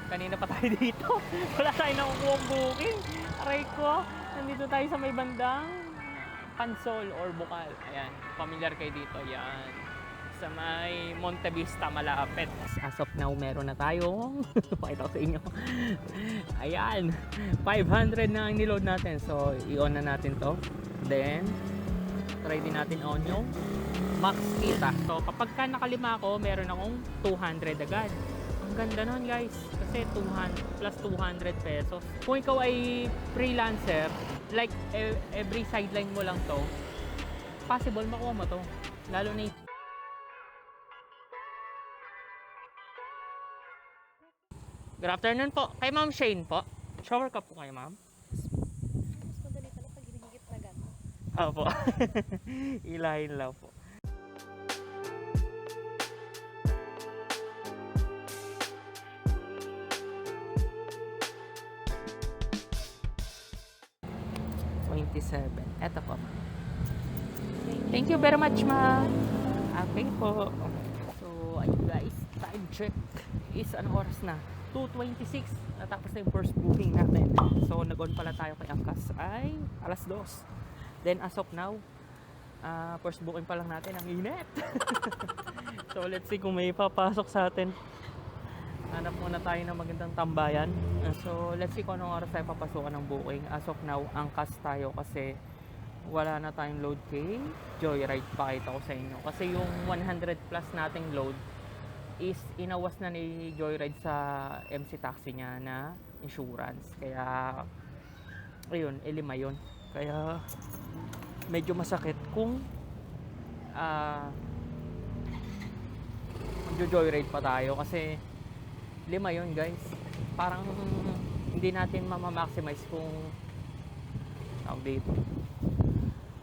Kanina pa tayo dito. Wala tayo nakukuha booking. Aray ko. Nandito tayo sa may bandang Pansol or Bukal. Ayan. Familiar kayo dito. Yan. Sa may Monte Vista, malapit. As of now, meron na tayong pakita ko sa inyo. Ayan. 500 na ang niload natin. So, i-on na natin to. Then, try din natin on yung max kita. So, kapag ka nakalima ako, meron akong 200 agad. Ang ganda nun guys, kasi 200 plus 200 pesos. Kung ikaw ay freelancer, like every sideline mo lang to, possible makuha mo to. Lalo na Good afternoon po. Kay Ma'am Shane po. Shower cup po kayo, ma'am. Mas madali pala pag hinihigit na gano'n. Opo. Ilahin lang po. Ito po. Thank you very much, ma'am. Okay po. So, ayun guys, time check is anong oras na? 2:26. Natapos na yung first booking natin. So, nag-on pala tayo kay Angkas ay alas 2. Then, as of now, first booking pa lang natin, ang init. So, let's see kung may papasok sa atin. Hanap muna tayo ng magandang tambayan. So, let's see kung anong oras tayo papasukan ng booking. As of now, Angkas tayo kasi wala na tayong load kay Joyride. Pakita ko sa inyo. Kasi yung 100 plus nating load is inawas na ni Joyride sa MC Taxi niya na insurance. Kaya, ayun, ilima yun. Kaya, medyo masakit kung mag-joyride pa tayo. Kasi, 5 yun guys. Parang, hindi natin mamamaximize kung tawag dito.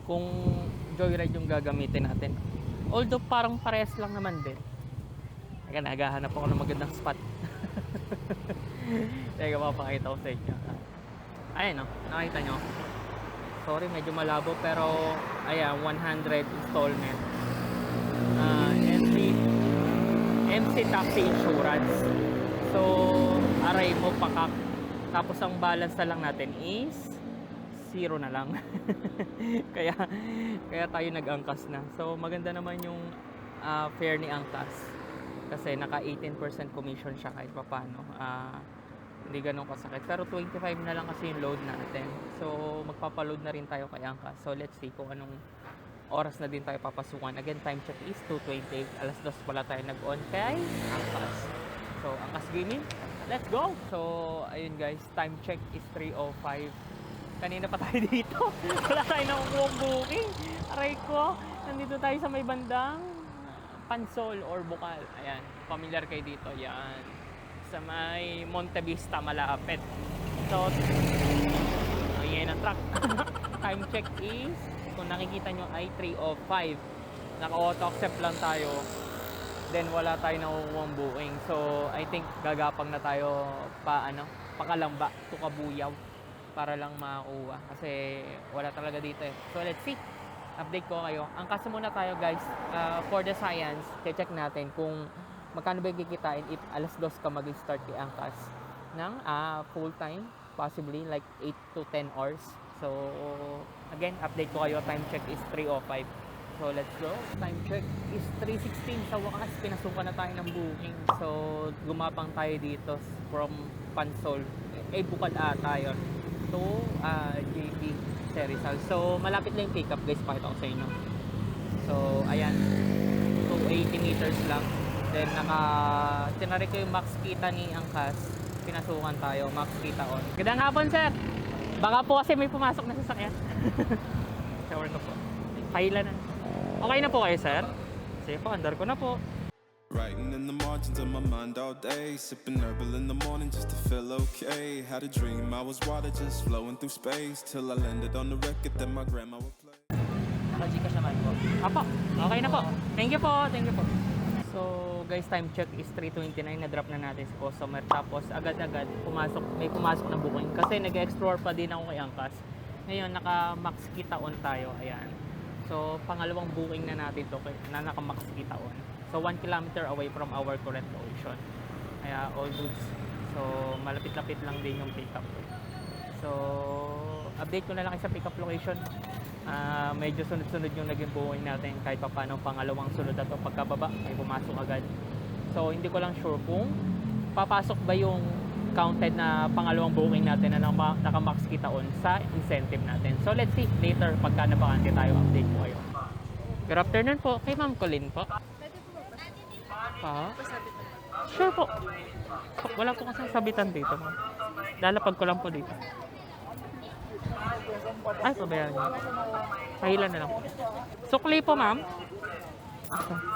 Kung joyride yung gagamitin natin. Although, parang parehas lang naman din. Teka, naghahanap ako ng magandang spot. Teka, mapakita ko sa inyo. Ayan o, nakita nyo. Sorry, medyo malabo pero ayan, 100 installment. MC Taxi Insurance. So, aray mo pakak. Tapos ang balance na lang natin is 0 na lang. kaya tayo nag-angkas na. So, maganda naman yung fare ni Angkas. Kasi naka 18% commission siya kahit paano. Hindi ganun kasakit. Pero 25 na lang kasi yung load natin. So, magpapaload na rin tayo kay Angkas. So, let's see kung anong oras na din tayo papasukan. Again, time check is 2:28. Alas 2 pala tayo nag-on kay Angkas. So, Angkas Gaming, let's go! So, ayun guys, time check is 3:05. Kanina pa tayo dito. Wala tayo nakukuha booking. Aray ko, nandito tayo sa may bandang Pansol or Bukal. Ayan, familiar kayo dito. Yan. Sa may Monte Vista, malapit. So, ayan ang truck. Time check is, kung nakikita nyo ay 3:05. Naka-auto accept lang tayo. Then, wala tayo nakukuha booking. So, I think gagapang na tayo pakalamba to Kabuyaw para lang makakuha. Kasi, wala talaga dito eh. So, let's see. Update ko kayo. Angkas muna tayo guys. For the science, check natin kung magkano ba kikitain if alas 2 ka mag-start kay Angkas ng full time, possibly like 8 to 10 hours. So, again, update ko kayo. Time check is 3:05. So, let's go. Time check is 3:16. Sa wakas, pinasukan na tayo ng booking. So, gumapang tayo dito from Pansol. Bukal ata yun. To JP Rizal. So, malapit lang yung pick up guys, pakita ko sa inyo. So, ayan. 280 meters lang. Then, tinari ko yung max kita ni Angkas. Pinasukan tayo, max kita on. Gandang hapon, sir! Baka po kasi may pumasok na sasakyan. Shower ko po. Pahila na. Okay na po kayo, sir? Sige po, andar ko na po. Writing in the margins of my mind all day, sipping herbal in the morning just to feel okay. Had a dream I was water just flowing through space till I landed on the record that my grandma would play. Naka-Gcash naman po. Apo, okay na po. Thank you po, thank you po. So guys, time check is 3:29. Na-drop na natin si customer. Tapos agad-agad may pumasok na booking. Kasi nag-explore pa din ako kay Angkas. Ngayon, naka-max kita on tayo. Ayan. So, pangalawang booking na natin to na naka-max kita on. So, 1 kilometer away from our current location. Kaya, all goods. So, malapit-lapit lang din yung pick up. So, update ko na lang kayo sa pick up location. Medyo sunod-sunod yung naging buhay natin kahit pa paano pangalawang sunod na to. Pagkababa, may pumasok agad. So, hindi ko lang sure kung papasok ba yung counted na pangalawang booking natin na naka-max kita on sa incentive natin. So, let's see later pagka nabakante tayo, update ko kayo. Good afternoon po. Kay Ma'am Colleen po. Pwede po ba? Pa? Pasabi ko. Sure po. Wala po kasi sabitan dito. Lalapag ko lang po dito. Ay, pabayaran niyo. Pahilan na lang po. Sukli po, ma'am.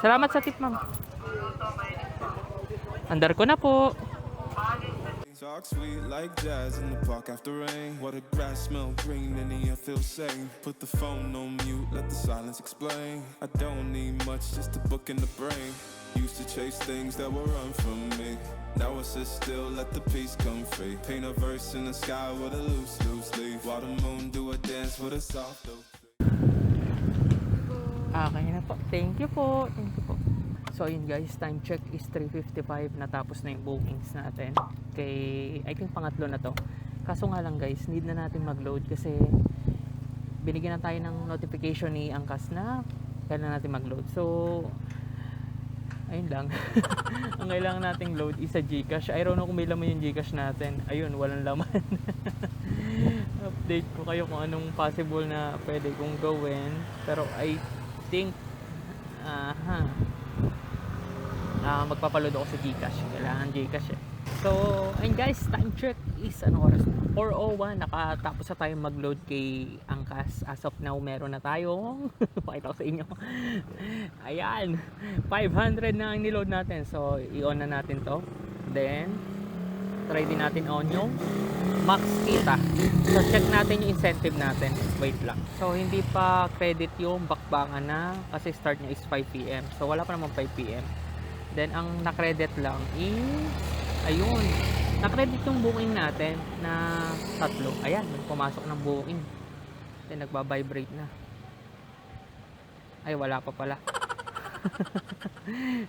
Salamat sa tip, ma'am. Andar ko na po. Talk sweet like jazz in the park after rain. What the grass smell green and the air feels sane. Put the phone on mute, let the silence explain. I don't need much, just a book in the brain. Used to chase things that were run from me. Now I sit still, let the peace come free. Paint a verse in the sky with a loose leaf. While the moon do a dance with a soft dope. Kaya na po. Thank you po. Thank you po. So ayun guys, time check is 3:55. Natapos na yung bookings natin. Kay, I think pangatlo na to. Kaso nga lang guys, need na natin mag-load kasi binigyan na tayo ng notification ni Angkas na kailangan natin mag-load. So, ayun lang. Ang kailangan nating load is sa Gcash. I don't know kung may laman yung Gcash natin. Ayun, walang laman. Update ko kayo kung anong possible na pwede kong gawin. Pero I think magpapaload ako sa Gcash. Kailangan Gcash eh. So, ayun guys, time check is anong oras na? 4:01. Nakatapos na tayo mag-load kay Angkas. As of now, meron na tayong pakita ko sa inyo. Ayan, 500 na ang niload natin. So, i-on na natin to. Then, try din natin on yung max kita. So, check natin yung incentive natin. Wait lang. So, hindi pa credit yung bakbakan na kasi start niya is 5 PM. So, wala pa naman 5 PM. Then, ang na-credit lang is ayun, na-credit yung booking natin na 3. Ayan, may pumasok ng booking. Then, nagba-vibrate na. Ay, wala pa pala.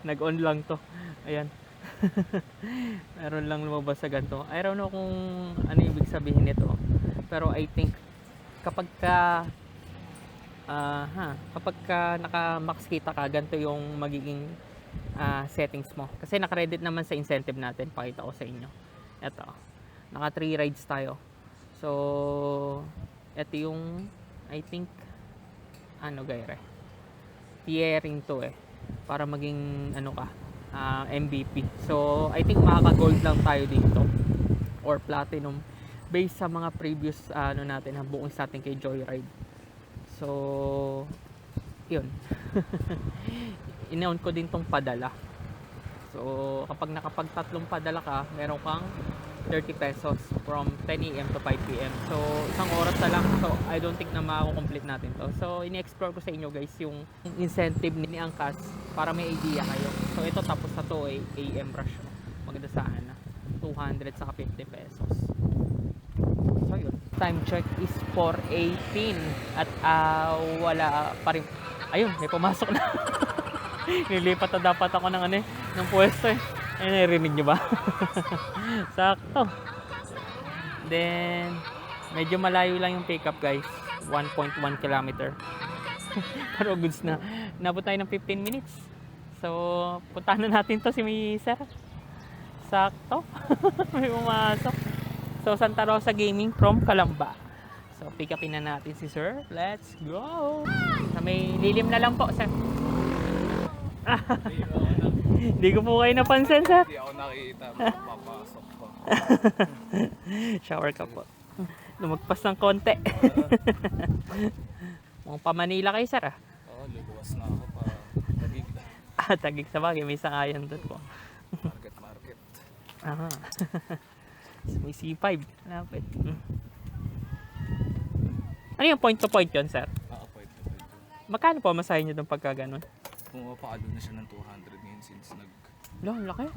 Nag-on lang to. Ayan. Meron lang lumabas sa ganito. I don't know kung ano ibig sabihin nito. Pero I think kapag ka naka-max kita ka, ganito yung magiging settings mo. Kasi naka-credit naman sa incentive natin. Pakita ko sa inyo. Ito. Naka 3 rides tayo. So, ito yung I think tiering to eh. Para maging MVP. So, I think makaka-gold lang tayo dito. Or platinum. Based sa mga previous natin, buong sa atin kay Joyride. So, yun. In-on ko din tong padala. So, kapag nakapag-3 padala ka, meron kang 30 pesos from 10 AM to 5 PM. So, isang oras na lang. So, I don't think na mako-complete natin to. So, ini-explore ko sa inyo guys yung incentive ni Angkas para may idea kayo. So, ito tapos na to AM rush. Maganda saan 200 saka 50 pesos. So, yun. Time check is 4:18 at wala pa rin. Ayun, may pumasok na. Nilipat na dapat ako ng ng pwesto eh. Ay, narinig nyo ba? Sakto. Then, medyo malayo lang yung pick up guys. 1.1 kilometer. Pero goods na. Nabot tayo ng 15 minutes. So, puntahan na natin to si Sir. Sakto. May pumasok. So, Santa Rosa Gaming from Calamba. So, pick upin na natin si Sir. Let's go! May lilim na lang po, Sir. Hindi ko po kayo napansin, Sir. Hindi ako nakikita, papasok pa. Shower ka po. Lumagpas ng konti. Mukhang pa Manila kayo, Sir. Oo, luluwas na ako pa. Tagig. Tagig sa bagay. May sangayan doon po. Market. Aha. May C5. Lapit. Ano yung point to point yun, Sir? Pwede. Magkano po masahin nyo doon pagka ganun? Pumapakalo na siya ng 200 ngayon since Laki.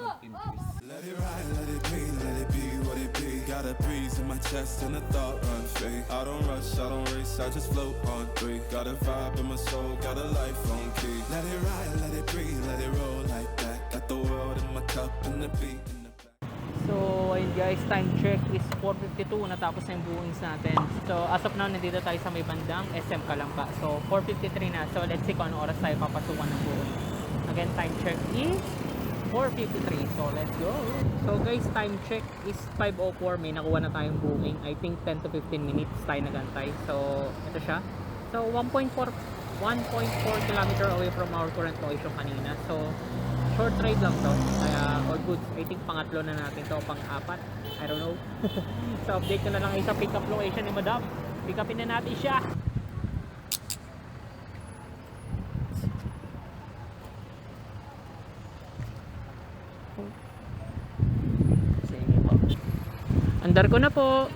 nag-increase. Let it ride, let it be what it be. Got a breeze in my chest and a thought run free. I don't rush, I don't race, I just float on 3. Got a vibe in my soul, got a life on key. Let it ride, let it breathe, let it roll like that. Got the world in my cup and the beat in the back. So, guys, time check is 4:52, natapos na yung bookings natin. So as of now, nandito tayo sa may bandang SM Calamba. So 4:53 na, so let's see kung anong oras tayo papasukan ng booking. Again, time check is 4:53, so let's go. So guys, time check is 5:04, may nakuha na tayong booking. I think 10 to 15 minutes tayo nagantay. So ito siya. So 1.4 kilometer away from our current location kanina. So short ride lang to, kaya all good. I think pangatlo na natin to, pang-apat, I don't know. So update ko na lang sa pick up location ni Madam. Pick upin na natin siya. Sige po, andar ko na po.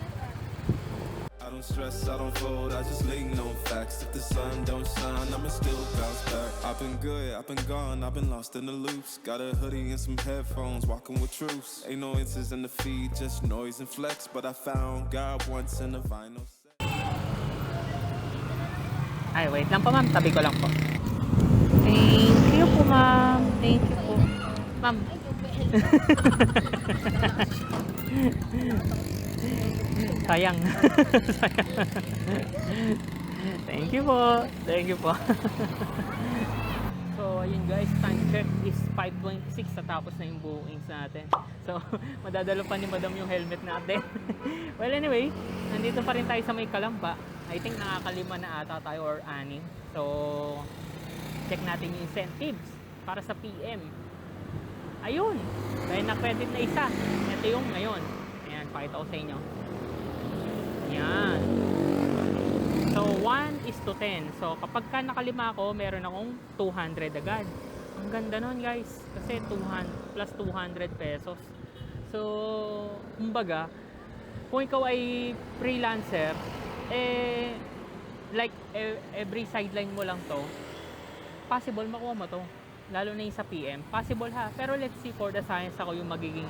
I don't stress, I don't fold, I just lean on facts. If the sun don't shine, I'ma still bounce back. I've been good, I've been gone, I've been lost in the loops. Got a hoodie and some headphones, walking with truths. Ain't no answers in the feed, just noise and flex. But I found God once in a vinyl set. Ay, wait lang po ma'am, tabi ko lang po. Thank you po ma'am, thank you po. Ma'am. Sayang. Sayang. Thank you po. Thank you po. So, ayun guys, time check is 5:26, natapos na yung bookings natin. So, madadalo pa ni Madam yung helmet natin. Well, anyway, nandito pa rin tayo sa may Calamba. I think nakakalima na ata tayo or 6. So, check natin yung incentives para sa PM. Ayun, dahil na-credit na isa. Ito yung ngayon. Ayan, pakita ko sa inyo. Yan. So 1:10. So kapag ka nakalima ako, meron akong 200 agad. Ang ganda nun guys, kasi 200 plus 200 pesos. So kumbaga, kung ikaw ay freelancer, like every sideline mo lang to, possible makuha mo to. Lalo na yung sa PM, possible ha. Pero let's see for the science ako yung magiging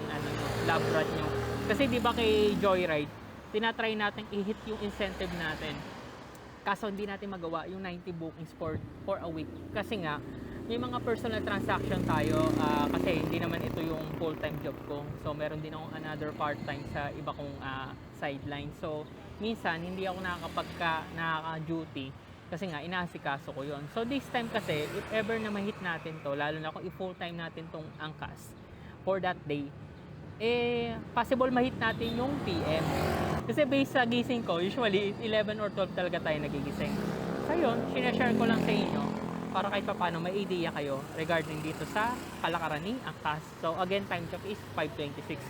lab rat nyo. Kasi di ba kay Joyride, tinatry natin i-hit yung incentive natin. Kaso hindi natin magawa yung 90 bookings for a week. Kasi nga, may mga personal transaction tayo. Kasi hindi naman ito yung full-time job ko. So, meron din akong another part-time sa iba kong sideline. So, minsan, hindi ako nakaka-duty. Kasi nga, inaasikaso ko yon. So, this time kasi, if ever na ma-hit natin to, lalo na kung i-full-time natin tong angkas for that day, possible ma-hit natin yung PM. Kasi based sa gising ko, usually 11 or 12 talaga tayo nagigising. So yun, sinashare ko lang sa inyo para kahit pa paano may idea kayo regarding dito sa kalakaran ni angkas. So again, time check is 5:26.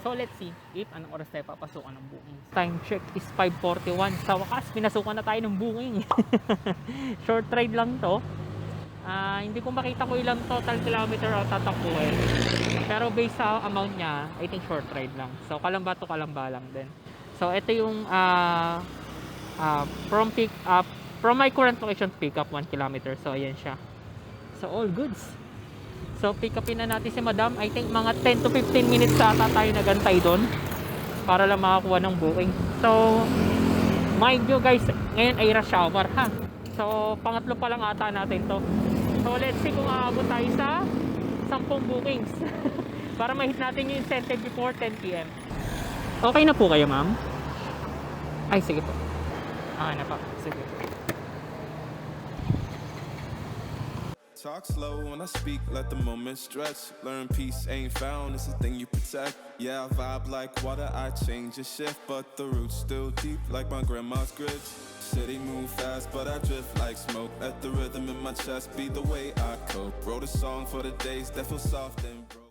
So let's see if anong oras tayo papasukan ng booking. Time check is 5:41. Sa wakas, pinasukan na tayo ng booking. Short ride lang to. Hindi ko makita ko ilang total kilometer o tatakbuhin. Pero based sa amount niya, I think short ride lang. So Calamba to Calamba lang din. So ito yung from my current location pick up 1 kilometer. So ayan siya. So all goods. So pick upin na natin si Madam. I think mga 10 to 15 minutes ata tayo nagantay doon para lang makakuha ng booking. So mind you guys, ngayon ay rush hour ha. So pangatlo pa lang ata natin to. So let's see kung aabot tayo sa 10 bookings para ma-hit natin yung incentive before 10 PM. Okay na po kayo ma'am? Ay sige po. Okay na po. Sige. Talk slow when I speak, let the moment stretch. Learn peace ain't found, it's a thing you protect. Yeah, I vibe like water, I change and shift, but the roots still deep like my grandma's grits. City move fast, but I drift like smoke. Let the rhythm in my chest be the way I cope. Wrote a song for the days that feel soft and broke.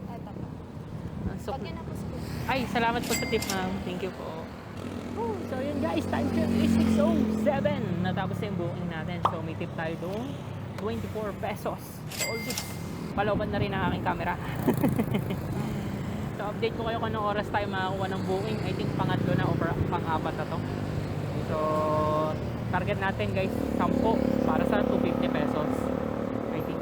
Eto pa. So, Pag yan ako school. ay, salamat po sa tip ma'am. Thank you po. Oh, so yun guys, time check is 6:07. Natapos na yung booking natin. So may tip tayo doon. 24 pesos. So all good. Paloban na rin ang aking camera. So update ko kayo kung anong oras tayo makakuha ng booking. I think pangatlo na o pang-apat na to. So target natin guys 10 para sa 250 pesos. I think.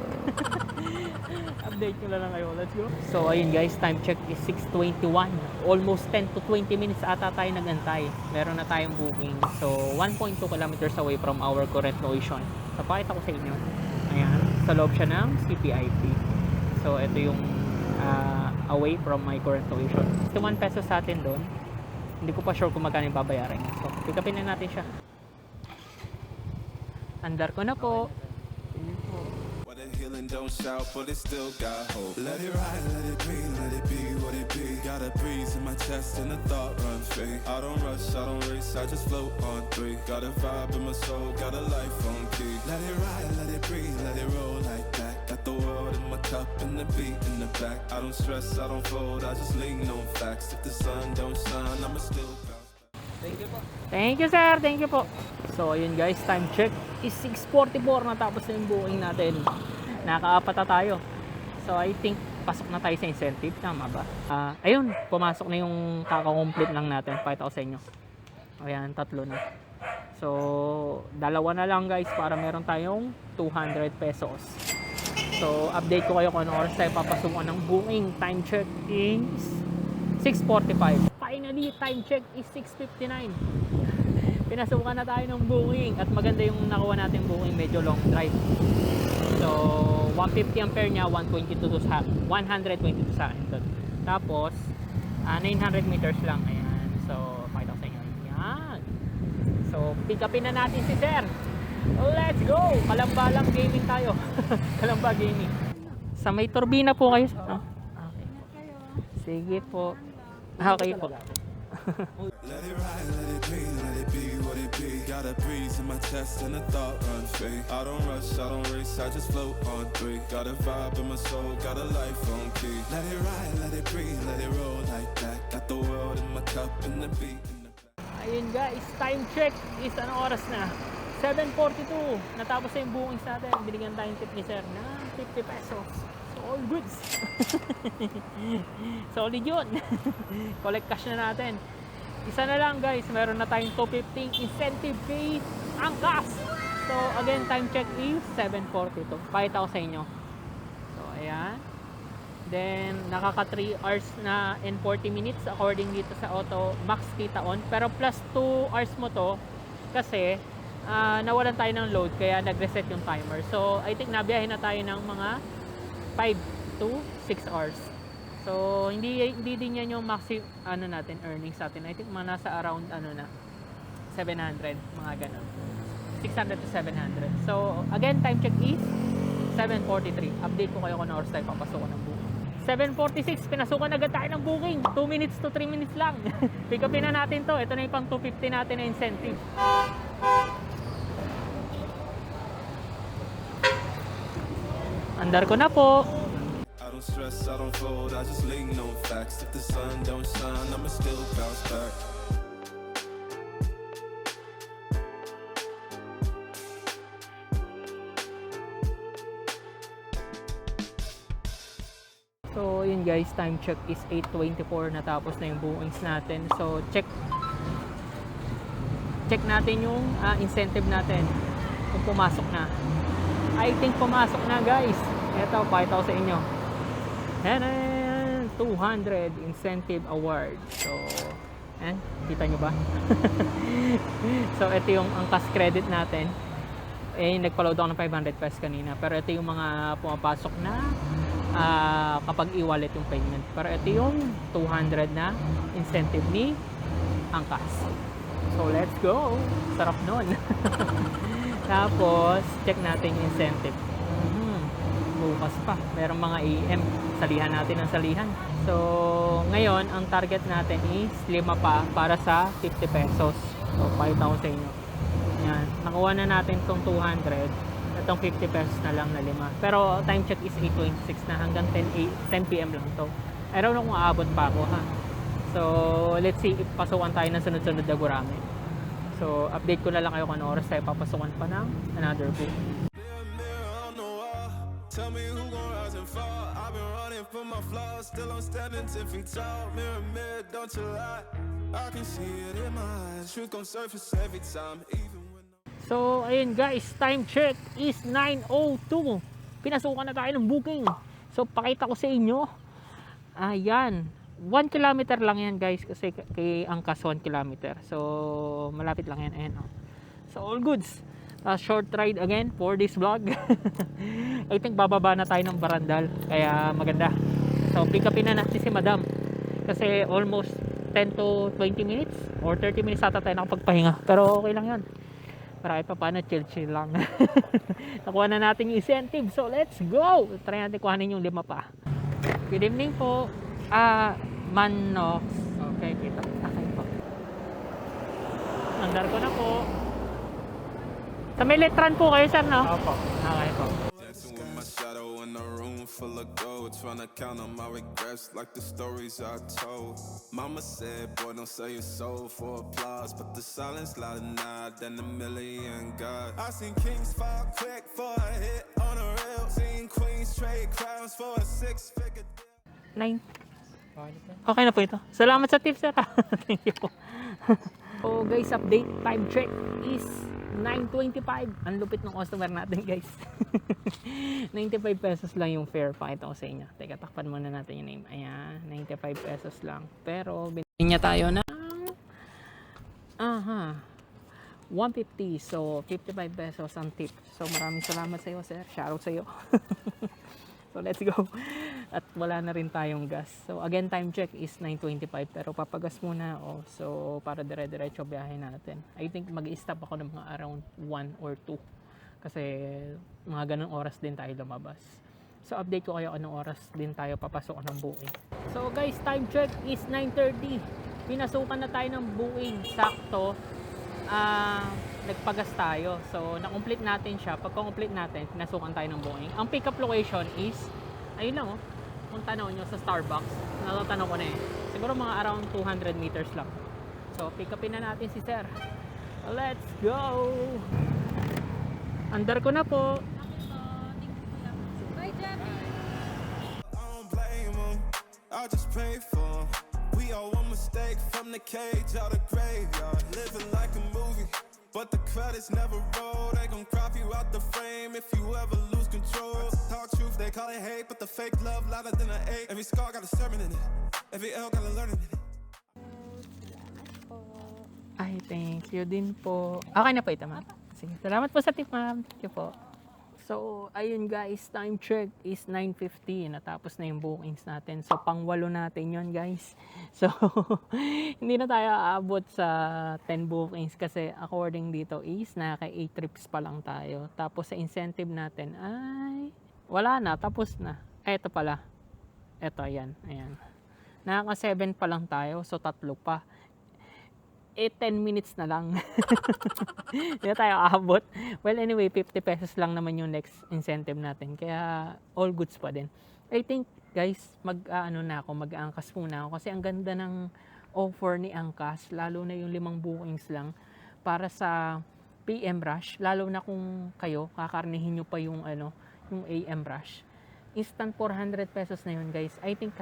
Update ko na lang kayo. Let's go. So ayun guys, time check is 6:21. Almost 10 to 20 minutes ata tayo nagantay. Meron na tayong booking. So 1.2 kilometers away from our current location. So pakita ko sa inyo. Ayan, sa loob siya ng CPIP. So ito yung away from my current tuition. 1 peso sa atin doon. Hindi ko pa sure kung magkano yung babayaran niya. So, pick upin na natin siya. Andar ko na po. What a healing, don't shout, but it still got hope. Let it ride, let it be, let it be what it be. Got a breeze in my chest and a thought run free. I don't rush, I don't race, I just float on 3. Got a vibe in my soul, got a life on key. Let it ride, let it breathe, let it roll like that. Got the world in my cup and the beat in the back. I don't stress, I don't fold, I just lean on facts. If the sun don't shine, I'ma still bounce back. Thank you po. Thank you sir, thank you po. So ayun guys, time check is 6:44 na, tapos na yung booking natin. Nakaapat na tayo. So I think pasok na tayo sa incentive, tama ba? Ayun, pumasok na yung kaka-complete lang natin. Pakita ko sa inyo. Ayan, 3 na. So 2 na lang guys para meron tayong 200 pesos. So update ko kayo kung ano oras tayo papasukan ng booking. Time check is 6:45. Finally, time check is 6:59. Pinasukan na tayo ng booking at maganda yung nakuha natin booking, medyo long drive. So 150 ampere niya, 122 sa 122 sa akin doon. Tapos 900 meters lang. Ayan. So pakita ko sa inyo. Yan. So pick upin na natin si sir. Let's go! Kalambalang gaming tayo. Kalamba gaming. Sa may turbina po kayo. Oh, okay. Sige po. Okay po. Let it ride, let it be, let it be what it be. Got a breeze in my chest and a thought run free. I don't rush, I don't race, I just float on 3. Got a vibe in my soul, got a life on key. Let it ride, let it breathe, let it roll like that. Got the world in my cup and the beat in the back. Ayun guys, time check is ano oras na? 7:42. Natapos na yung bookings natin. Binigyan tayong tip ni sir na 50 pesos. So all goods. Solid yun. Collect cash na natin. Isa na lang guys, meron na tayong 250 incentive kay Angkas. So again, time check is 7:42. Pakita ko sa inyo. So ayan. Then nakaka 3 hours na and 40 minutes according dito sa auto max kita on. Pero plus 2 hours mo to kasi nawalan tayo ng load kaya nag-reset yung timer. So I think nabiyahin na tayo ng mga 5 to 6 hours. So hindi din yan yung maximum ano natin earnings natin. I think mga nasa around ano na 700 mga ganun. 600 to 700. So again, time check is 7:43. Update ko kayo kung ano oras tayo papasukan ng booking. 7:46, pinasukan agad tayo ng booking. 2 minutes to 3 minutes lang. Pick upin na natin to. Ito na yung pang 250 natin na incentive. Andar ko na po. I don't stress, I don't fold, I just lean on facts. If the sun don't shine, I'ma still bounce back. So yun guys, time check is 8:24. Natapos na yung bookings natin. So check natin yung incentive natin kung pumasok na. I think pumasok na guys. Ito, pakita ko sa inyo. Ayan, 200 incentive award. So ayan, kita nyo ba? So ito yung Angkas credit natin. Nagpa-load ako ng 500 pesos kanina. Pero ito yung mga pumapasok na kapag i-wallet yung payment. Pero ito yung 200 na incentive ni Angkas. So let's go. Sarap nun. Tapos check natin yung incentive. Bukas pa. Merong mga AM. Salihan natin ang salihan. So ngayon ang target natin is 5 pa para sa 50 pesos. So pakita ko sa inyo. Yan. Nakuha na natin tong 200. Itong 50 pesos na lang na 5. Pero time check is 8:26 na, hanggang 10 PM lang to. I don't know kung aabot pa ako ha. So let's see if pasukan tayo ng sunod-sunod na gurami. So update ko na lang kayo kung ano oras tayo papasukan pa ng another book. Mirror, mirror on the wall, tell me who gon' rise and fall. I've been running from my flaws, still I'm standing 10 feet tall. Mirror, mirror, don't you lie, I can see it in my eyes. Truth gon' surface every time, even when So ayun guys, time check is 9:02. Pinasukan na tayo ng booking. So pakita ko sa inyo. Ayan, 1 kilometer lang yan guys, kasi kay Angkas 1 kilometer. So malapit lang yan. Ayan, oh. So all goods. Short ride again for this vlog. I think bababa na tayo ng Barandal, kaya maganda. So, pick upin na natin si Madam. Kasi almost 10 to 20 minutes or 30 minutes ata tayo nakapagpahinga. Pero okay lang yan. Para kahit pa paano, chill lang. Nakuha na natin yung incentive. So, let's go! Try natin kuhanin yung 5 pa. Good evening po. Manox. Okay, kita. Okay po. Andar ko na po. Sa may letran po kayo, sir, no? Opo. Okay po. Dancing with my shadow in a room full of gold. Trying to count on my regrets like the stories I told. Mama said, boy, don't sell your soul for applause. But the silence louder now than a million God. I seen kings fall quick for a hit on a rail. Seen queens trade crowns for a 6-figure deal. 9. Okay na po ito. Salamat sa tips, sir. Thank you po. So guys, update. Time check is 9:25. Ang lupit ng customer natin, guys. 95 pesos lang yung fare. Pakita ko sa inyo. Teka, takpan muna natin yung name. Ayan, 95 pesos lang. Pero binigyan niya tayo ng 150. So 55 pesos ang tip. So maraming salamat sa iyo, sir. Shoutout sa iyo. So let's go. At wala na rin tayong gas. So again, time check is 9:25 pero papagas muna ako. So para dire-diretso biyahe natin. I think mag-i-stop ako ng mga around 1 or 2 kasi mga ganung oras din tayo lumabas. So update ko kayo anong oras din tayo papasok ng Buing. So guys, time check is 9:30. Pinasukan na tayo ng Buing. Sakto. Nagpagas tayo. So, na-complete natin siya. Pagka-complete natin, pinasukan tayo ng Buing. Ang pick-up location is, ayun lang kung tanaw nyo sa Starbucks, natatanong ko na siguro mga around 200 meters lang. So, pick upin na natin si sir. Let's go! Andar ko na po. Bye, Jackie! I don't blame 'em, I just pray for 'em. We all one mistake from the cage out of graveyard. Living like a movie, but the credits never roll. They gon' crop you out the frame if you ever lose control. Talk truth, they call it hate, but the fake love louder than an ache. Every scar got a sermon in it, every L got a learning in it. Ay, thank you din po. Okay na po ito, ma'am. Sige, salamat po sa tip, ma'am. Thank you po. So, ayun guys, time check is 9:50. Natapos na yung bookings natin. So, pang-8 natin yon guys. So, hindi na tayo aabot sa 10 bookings kasi according dito is naka 8 trips pa lang tayo. Tapos sa incentive natin ay wala na, tapos na. Eto pala. Eto, ayan. Naka 7 pa lang tayo, so 3 pa. 10 minutes na lang. Hindi na tayo aabot. Well, anyway, 50 pesos lang naman yung next incentive natin. Kaya, all goods pa din. I think, guys, mag-aangkas muna ako. Kasi ang ganda ng offer ni Angkas, lalo na yung 5 bookings lang para sa PM rush. Lalo na kung kayo, kakarnihin nyo pa yung AM rush. Instant 400 pesos na yun, guys. I think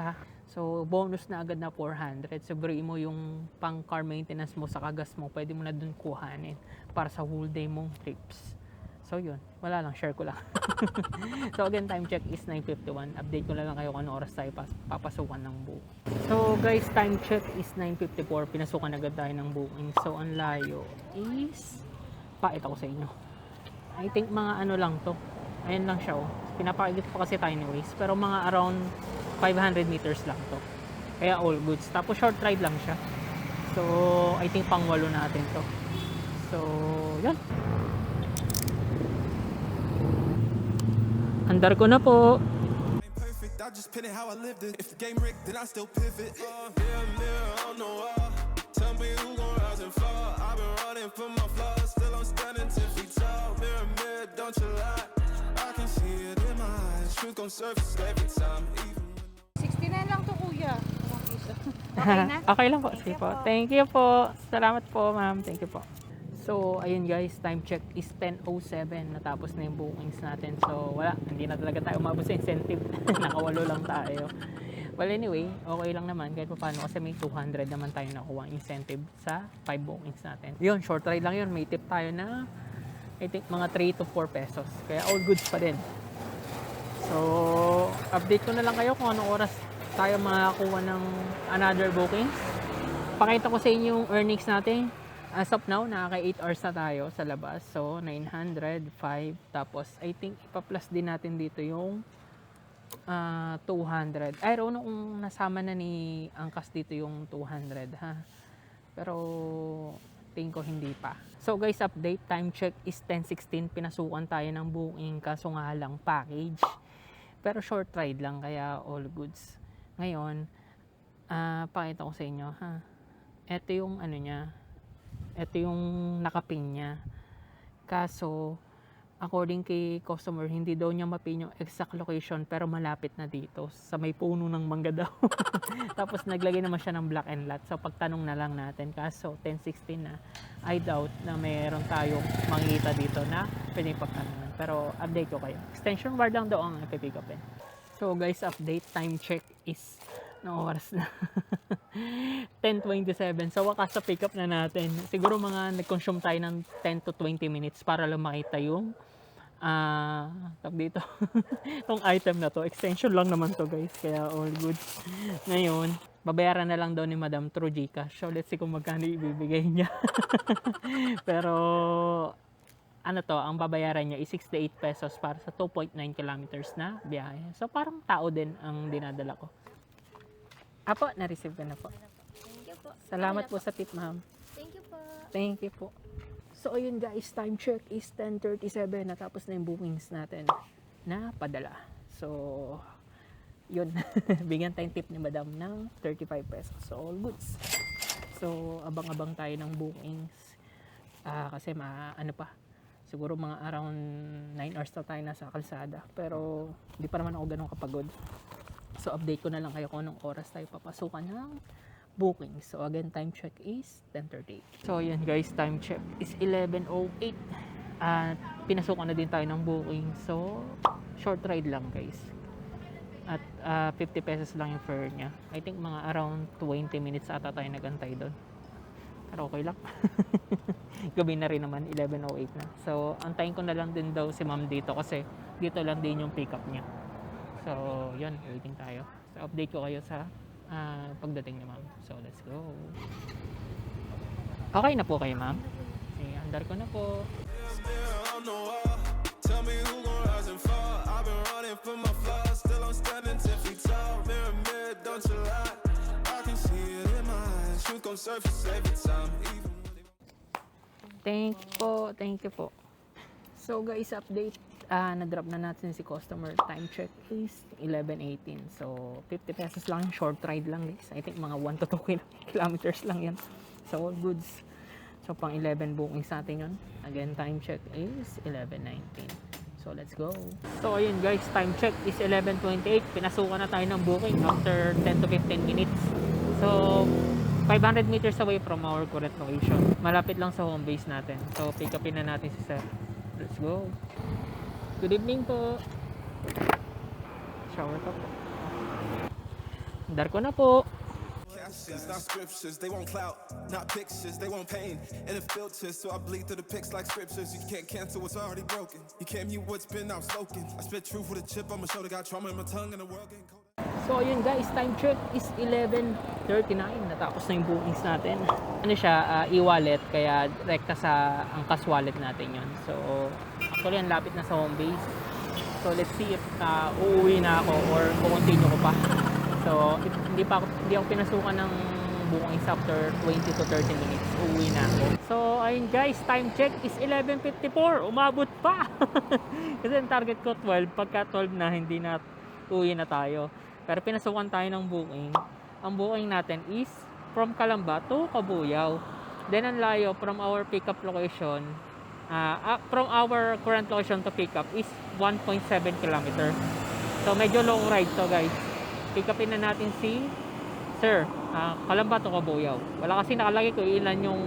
so, bonus na agad na 400. Sobrang mo yung pang car maintenance mo sa kagas mo, pwede mo na dun kuhanin para sa whole day mong trips. So, yun. Wala lang. Share ko lang. So, again, time check is 9:51. Update ko na lang kayo kung ano oras tayo papasukan ng buo. So, guys, time check is 9:54. Pinasukan agad tayo ng booking. So, ang layo is, pakita ko sa inyo. I think mga lang to. Ayan lang siya, pinapakigit pa kasi tayo ni Waze. Pero mga around 500 meters lang to. Kaya all goods. Tapos short ride lang siya. So, I think pang-8 natin to. So, yan. Andar ko na po. Perfect, I just pin it how I lived it. If the game rigged, then I still pivot. Mirror on the wall. Tell me who gon' rise and fall. I've been running for my flaws. Still I'm standing 10 feet tall. Mirror, don't you lie. I can see it in my eyes. Truth gon' surface every time. Even 69 lang to, kuya. Okay na? Okay lang po. Sige po. Thank you po. Salamat po, ma'am. Thank you po. So, ayun guys, time check is 10:07. Natapos na yung bookings natin. So, wala. Hindi na talaga tayo umabot sa incentive. Naka-8 lang tayo. Well, anyway, okay lang naman kahit paano kasi may 200 naman tayo nakuha incentive sa 5 bookings natin. Yun, short ride lang yun. May tip tayo na I think mga 3 to 4 pesos. Kaya all goods pa din. So, update ko na lang kayo kung anong oras tayo makakuha ng another bookings. Pakita ko sa inyo yung earnings natin. As of now, nakaka 8 hours na tayo sa labas. So, 905. Tapos, I think, ipa-plus din natin dito yung 200. I don't know kung nasama na ni Angkas dito yung 200 ha. Pero tingin ko hindi pa. So guys, update, time check is 10:16. Pinasukan tayo ng booking kaso nga lang package. Pero short ride lang kaya all goods. Ngayon, pakita ko sa inyo ha. Ito yung ano niya. Ito yung nakapin niya. Kaso according kay customer, hindi daw niya mapin yung exact location pero malapit na dito sa may puno ng mangga daw. Tapos naglagay naman siya ng black and lot. So pagtanong na lang natin. Kaso 10:16 na, I doubt na mayroon tayong makikita dito na pwedeng pagtanungan. Pero update ko kayo. Extension bar lang daw ang ipipick upin. So guys, update, time check is na oras na. 10:27. So wakas sa pick up na natin. Siguro mga nag-consume tayo ng 10 to 20 minutes para lang makita yung tag dito. Itong item na to. Extension lang naman to guys. Kaya all good. Ngayon, babayaran na lang daw ni Madam through Gcash. So let's see kung magkano ibibigay niya. Pero ano to, ang babayaran niya is 68 pesos para sa 2.9 kilometers na biyahe. So parang tao din ang dinadala ko. Apo, na-receive ko na po. Thank you po. Salamat po sa tip, ma'am. Thank you po. Thank you po. So ayun guys, time check is 10:37. Natapos na yung bookings natin na padala. So yun, bigyan tayong tip ni Madam ng 35 pesos. So all goods. So abang-abang tayo ng bookings. Kasi ano pa, siguro mga around 9 hours na tayo nasa kalsada. Pero hindi pa naman ako ganun kapagod. So update ko na lang kayo kung anong oras tayo papasukan ng booking. So again, time check is 10:38. So yun guys, time check is 11:08. At pinasukan na din tayo ng booking. So short ride lang guys. At 50 pesos lang yung fare niya. I think mga around 20 minutes ata tayo nagantay doon. Pero okay lang. Gabi na rin naman, 11:08 na. So antayin ko na lang din daw si ma'am dito kasi dito lang din yung pick up niya. So yun, waiting tayo. So update ko kayo sa pagdating ni ma'am. So let's go. Okay na po kayo ma'am? Okay, andar ko na po. On the wall. Tell me who gon' rise and fall. I've been running for my flaws. Still I'm standing 10 feet tall. Mirror, mirror, don't you lie. I can see it in my eyes. Truth gon' surface every time. Even when they... Thank you po. So guys, update. Na-drop na natin si customer. Time check is 11:18. So 50 pesos lang, short ride lang guys. I think mga 1 to 2 kilometers lang yan. So all goods. So pang 11 bookings natin yun. Again, time check is 11:19. So let's go. So ayun guys, time check is 11:28. Pinasukan na tayo ng booking after 10 to 15 minutes. So 500 meters away from our current location. Malapit lang sa home base natin. So pick upin na natin si sir. Let's go. Good evening po. Shower ka po. Dar ko na po. Captions, not scriptures, they want clout, not pictures, they want pain and the filters, so I bleed through the pics like scriptures. You can't cancel what's already broken. You can't mute what's been outspoken. I spit truth with a chip on my shoulder, got trauma in my tongue and the world getting cold. So ayun guys, time check is 11:39. Natapos na yung bookings natin. Ano siya, e-wallet, kaya rekta sa Angkas wallet natin yon. So actually ang lapit na sa home base. So let's see if uuwi na ako or continue ko pa. So hindi ako pinasukan ng bookings after 20 to 30 minutes. Uuwi na ako. So ayun guys, time check is 11:54. Umabot pa. Kasi ang target ko 12. Pagka 12 na, hindi na uwi na tayo. Pero pinasukan tayo ng booking. Ang booking natin is from Calamba to Cabuyao. Then ang layo from our pickup location, from our current location to pickup is 1.7 km. So medyo long ride to guys. Pick upin na natin si Sir, Calamba to Cabuyao. Wala kasi nakalagay kung ilan yung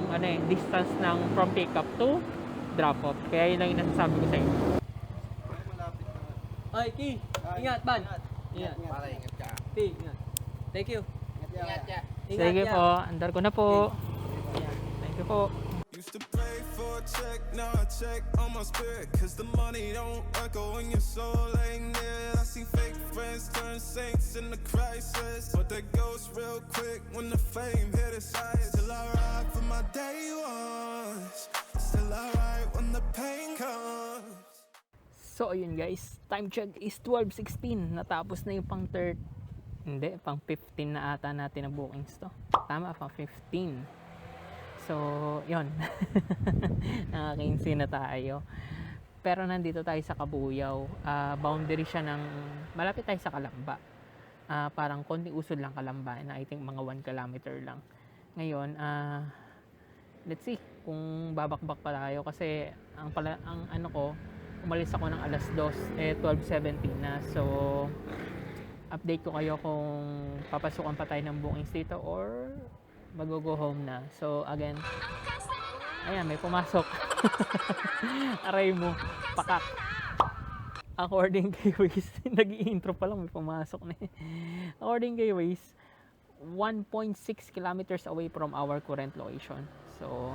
distance ng from pickup to drop off. Kaya yun lang yung nasasabi ko sa inyo. Ay, Ki! Ingat, Ban! Ingat. Para ingat ka. Ki, ingat. Thank you. Ingat ka. Sige po, andar ko na po. Thank you po. Used to pray for a check, now I check on my spirit. Cause the money don't echo when your soul ain't near. I see fake friends turn saints in the crisis, but that goes real quick when the fame hit its highest. Still I ride for my day ones, still I ride when the pain comes. So ayun guys, time check is 12:16. Natapos na yung pang 15 na ata natin na bookings to. Tama, pang 15. So, yun. Naka-15 na tayo. Pero nandito tayo sa Kabuyaw. Boundary siya ng, malapit tayo sa Kalamba. Parang konti usod lang Kalamba. Na I think mga 1 kilometer lang. Ngayon, let's see kung babakbak pa tayo. Kasi, ang ano ko, umalis ako ng alas 2, 12:17 na. So, update ko kayo kung papasukan pa tayo ng bookings dito or mag-go home na. So again, ayan, may pumasok. Aray mo, pakak. According kay Waze, nag-i-intro pa lang, may pumasok na. According kay Waze, 1.6 kilometers away from our current location. So,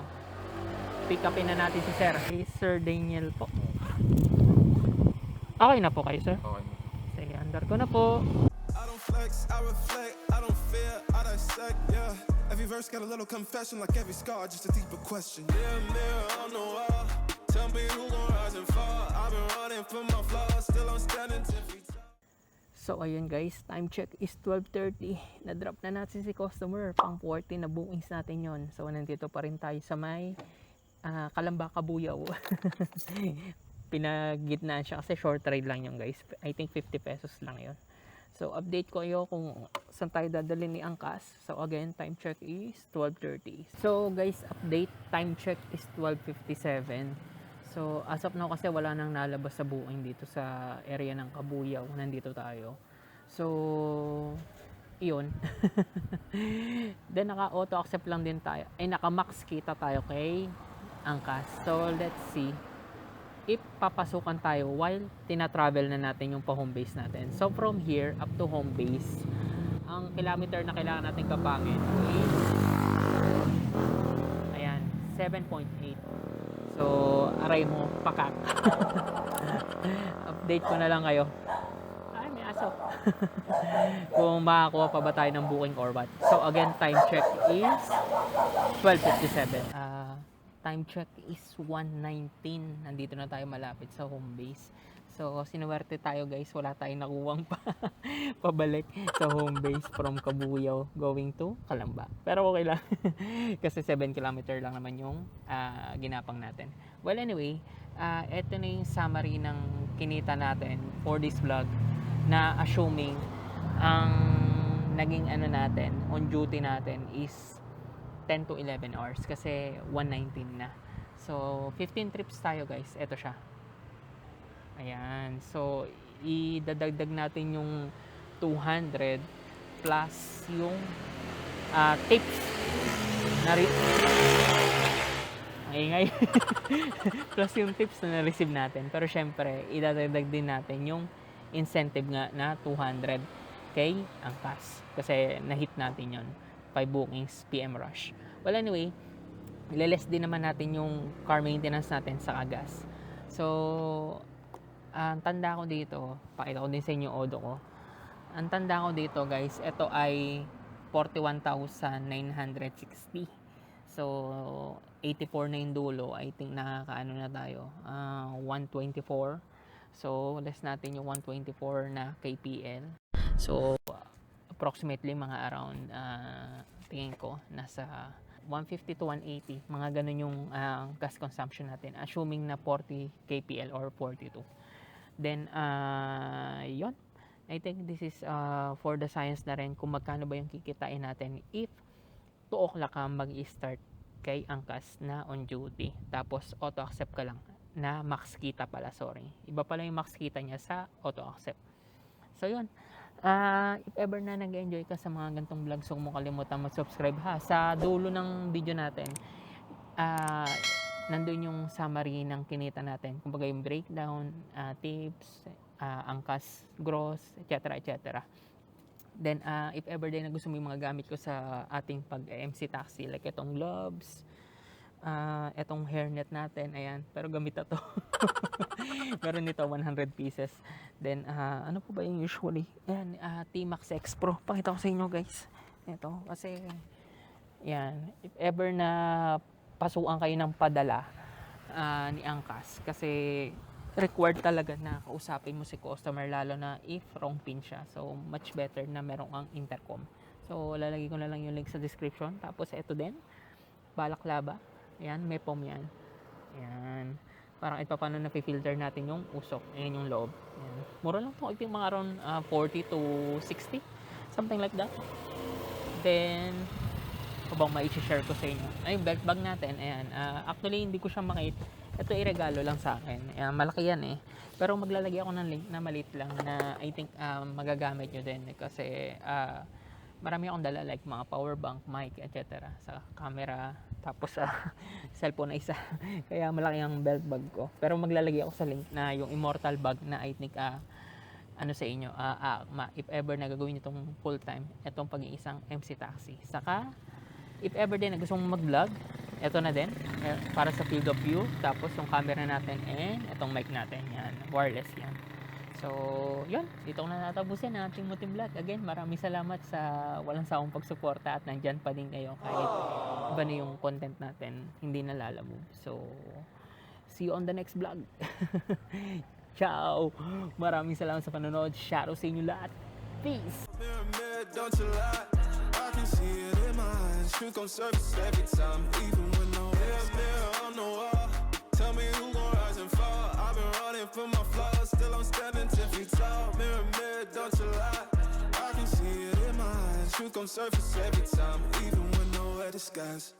pick upin na natin si Sir. Hey, Sir Daniel po. Okay na po kayo, Sir? Okay. Sige, andar ko na po. I don't flex, I reflect, I don't fear, I dissect, yeah. Every verse got a little confession, like every scar, just a deeper question. Mirror, mirror on the wall, tell me who gon' rise and fall. I've been running from my flaws, still I'm standing 10 feet tall. So ayun guys, time check is 12:30. Na-drop na natin si customer, pang 40 na bookings natin yon. So nandito pa rin tayo sa may Kalamba, Kabuyaw. Pinagitnaan siya kasi short ride lang yun guys. I think 50 pesos lang yon. So update ko kayo kung saan tayo dadalhin ni Angkas. So again, time check is 12:30. So guys, update, time check is 12:57. So as of now kasi wala nang nalabas sa booking dito sa area ng Kabuyaw. Nandito tayo. So iyon. Then naka-auto accept lang din tayo. Ay naka-max kita tayo kay Angkas. So let's see if papasukan tayo while tina-travel na natin yung pa-home base natin. So from here up to home base, ang kilometer na kailangan natin kapangin is ayan, 7.8. So aray mo, pakak. Update ko na lang kayo. Ay, may aso. Kung makakuha pa ba tayo ng booking or what. So again, time check is 12:57. Time check is 1:19. Nandito na tayo malapit sa home base. So, sinuwerte tayo guys. Wala tayong nakuwang pabalik sa home base from Kabuyaw going to Kalamba. Pero okay lang. Kasi 7 kilometer lang naman yung ginapang natin. Well, anyway, ito na yung summary ng kinita natin for this vlog na assuming ang naging ano natin, on duty natin is 10 to 11 hours kasi 1:19 na. So, 15 trips tayo guys. Ito siya. Ayan. So, idadagdag natin yung 200 plus yung tips na ingay. Plus yung tips na na-receive natin. Pero syempre, idadagdag din natin yung incentive nga na 200 kay Angkas. Kasi na-hit natin yon 5 bookings PM rush. Well anyway, ileless din naman natin yung car maintenance natin sa Kagas. So, ang tanda ko dito, pakita ko din sa inyo odo ko. Ang tanda ko dito guys, ito ay 41,960. So, 84 na yung dulo. I think nakakaano na tayo. 124. So, less natin yung 124 na KPL. So, approximately mga around tingin ko nasa 150 to 180, mga ganun yung gas consumption natin, assuming na 40 KPL or 42. Then yon, I think this is for the science na rin kung magkano ba yung kikitain natin if 2 o'clock ka mag-start kay Angkas na on duty, tapos auto accept ka lang na max kita pala, sorry, iba pala yung max kita niya sa auto accept. So yun, if ever na nag-enjoy ka sa mga gantong vlogs, huwag mo kalimutan mag-subscribe ha. Sa dulo ng video natin, nandun yung summary ng kinita natin. Kumbaga yung breakdown, tips, angkas, gross, etc. etc. Then, if ever din na gusto mo yung mga gamit ko sa ating pag-MC taxi, like itong gloves, etong hairnet natin, ayan, pero gamit na to. Meron nito 100 pieces. Then ano po ba yung usually, ayan, T-Max X Pro, pakita ko sa inyo guys ito, kasi yan, if ever na pasukan kayo ng padala ni Angkas, kasi required talaga na kausapin mo si customer, lalo na if wrong pin siya. So, much better na meron kang intercom. So, lalagay ko na lang yung link sa description. Tapos, ito din, balaklava. Ayan, may foam yan. Ayan. Parang ito paano na-filter natin yung usok. Ayan yung loob. Ayan. Mura lang po. I think mga around 40 to 60. Something like that. Then, bang mai-share ko sa inyo. Ay, yung belt bag natin. Ayan. Actually, hindi ko siya makita. Ito iregalo lang sa akin. Ayan, malaki yan eh. Pero maglalagay ako ng link na maliit lang na I think magagamit nyo din. Kasi marami akong dala like mga power bank, mic, etc. Sa camera. Tapos cellphone na isa. Kaya malaki ang belt bag ko. Pero maglalagay ako sa link na yung immortal bag na I think ano sa inyo, if ever na gagawin itong full time, itong pag-iisang MC Taxi. Saka, if ever din na gusto mong mag-vlog, ito na din, para sa field of view. Tapos yung camera natin and itong mic natin, yan, wireless yan. So, yun, dito ko na natapusin ang ating Mutim Vlog. Again, maraming salamat sa walang sawang pagsuporta at nandyan pa din kayo kahit iba na yung content natin, hindi nalalabo. So, see you on the next vlog. Ciao! Maraming salamat sa panonood. Shoutout sa inyo lahat. Peace! Mirror, mirror, don't you lie. I can see it in my eyes. Truth gon' surface every time, even when no mirror, mirror on the wall. Tell me who gon' rise and fall. I've been running from my flaws, still I'm standing 10 feet tall. Mirror, mirror, don't you lie. I can see it in my eyes. Truth gon' surface every time, even when nowhere disguise.